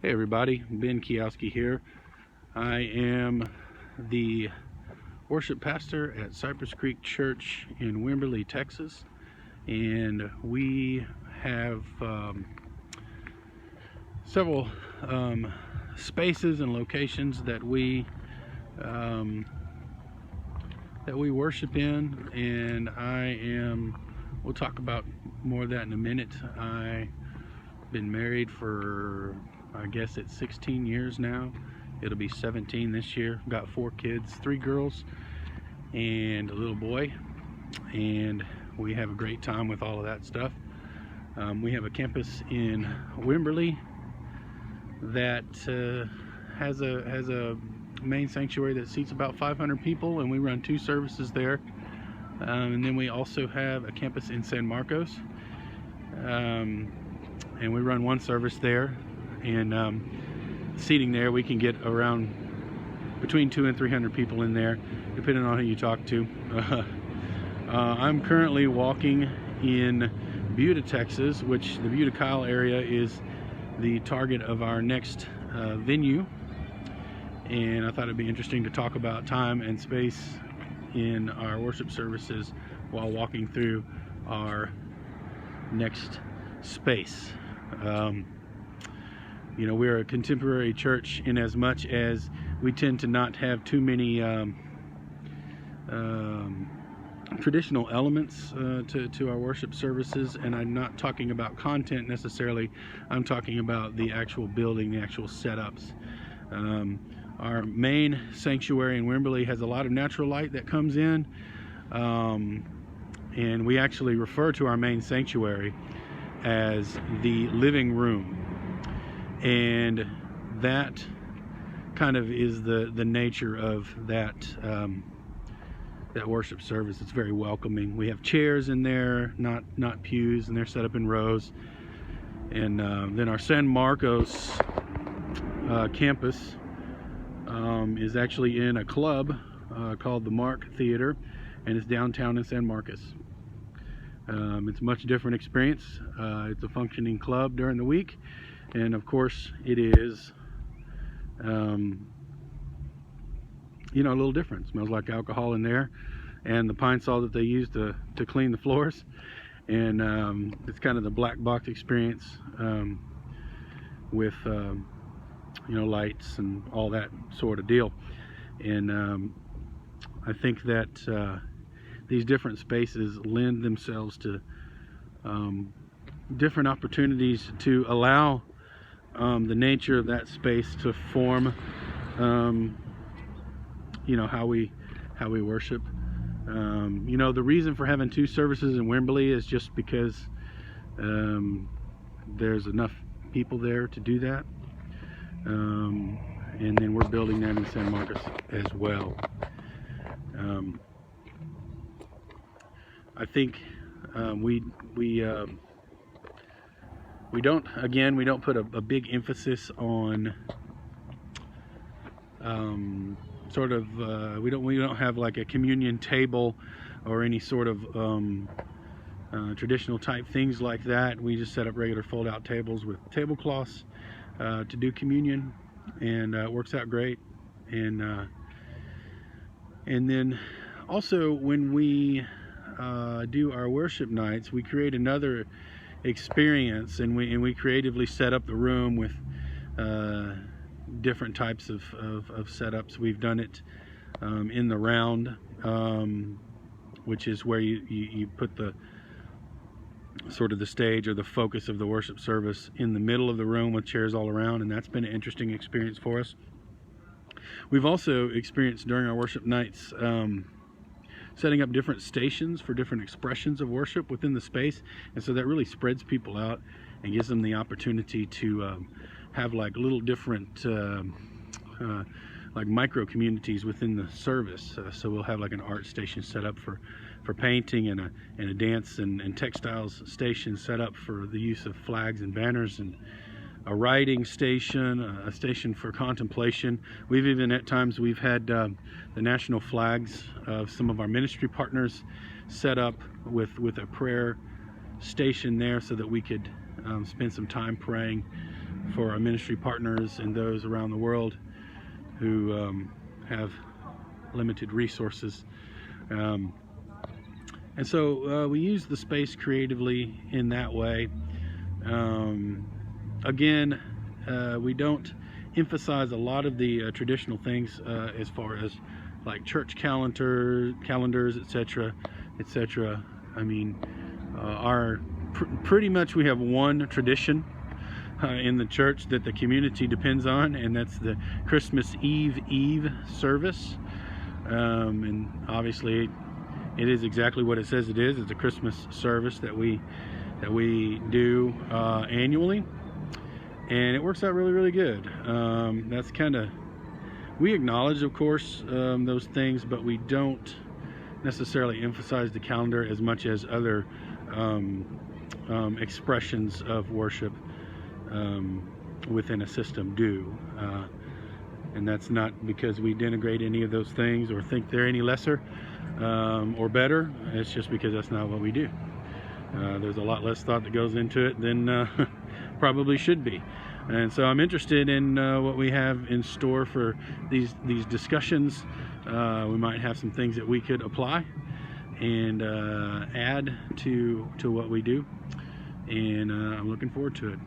Hey everybody, Ben Kiowski here. I am the worship pastor at Cypress Creek Church in Wimberley, Texas, and we have several spaces and locations that we worship in, and we'll talk about more of that in a minute. I've been married for, I guess it's 16 years now. It'll be 17 this year. Got 4 kids, 3 girls and a little boy, and we have a great time with all of that stuff. We have a campus in Wimberley that has a main sanctuary that seats about 500 people, and we run 2 services there. And then we also have a campus in San Marcos, and we run 1 service there. And seating there, we can get around between 200 and 300 people in there, depending on who you talk to. I'm currently walking in Buda, Texas, which the Buda Kyle area is the target of our next venue. And I thought it'd be interesting to talk about time and space in our worship services while walking through our next space. We're a contemporary church in as much as we tend to not have too many traditional elements to our worship services, and I'm not talking about content necessarily. I'm talking about the actual building, the actual setups. Our main sanctuary in Wimberley has a lot of natural light that comes in, and we actually refer to our main sanctuary as the living room. And that kind of is the nature of that worship service. It's very welcoming. We have chairs in there, not pews, and they're set up in rows. And then our San Marcos campus is actually in a club called the Mark Theater, and it's downtown in San Marcos. It's a much different experience. It's a functioning club during the week. And of course, it is, a little different. It smells like alcohol in there, and the Pine Sol that they use to clean the floors. And it's kind of the black box experience with, lights and all that sort of deal. And I think that these different spaces lend themselves to different opportunities to allow the nature of that space to form, how we worship. The reason for having 2 services in Wimberley is just because there's enough people there to do that. And then we're building that in San Marcos as well. I think we don't put a big emphasis on we don't have like a communion table or any sort of traditional type things like that. We just set up regular fold-out tables with tablecloths to do communion, and it works out great. And then also when we do our worship nights, we create another experience, and we creatively set up the room with different types of setups. We've done it in the round, which is where you put the sort of the stage or the focus of the worship service in the middle of the room with chairs all around, and that's been an interesting experience for us. We've also experienced during our worship nights setting up different stations for different expressions of worship within the space, and so that really spreads people out and gives them the opportunity to have like little different like micro communities within the service. So we'll have like an art station set up for painting, and a dance and textiles station set up for the use of flags and banners, and a writing station, a station for contemplation. We've even at times we've had the national flags of some of our ministry partners set up with a prayer station there, so that we could spend some time praying for our ministry partners and those around the world who have limited resources. And so we use the space creatively in that way. Again, we don't emphasize a lot of the traditional things as far as like church calendars, etc., etc. I mean, pretty much we have one tradition in the church that the community depends on, and that's the Christmas Eve service. And obviously, it is exactly what it says it is. It's a Christmas service that we do annually, and it works out really, really good. That's kind of, we acknowledge, of course, those things, but we don't necessarily emphasize the calendar as much as other expressions of worship within a system do. And that's not because we denigrate any of those things or think they're any lesser or better. It's just because that's not what we do. There's a lot less thought that goes into it than probably should be. And so I'm interested in what we have in store for these discussions. We might have some things that we could apply and add to what we do, and I'm looking forward to it.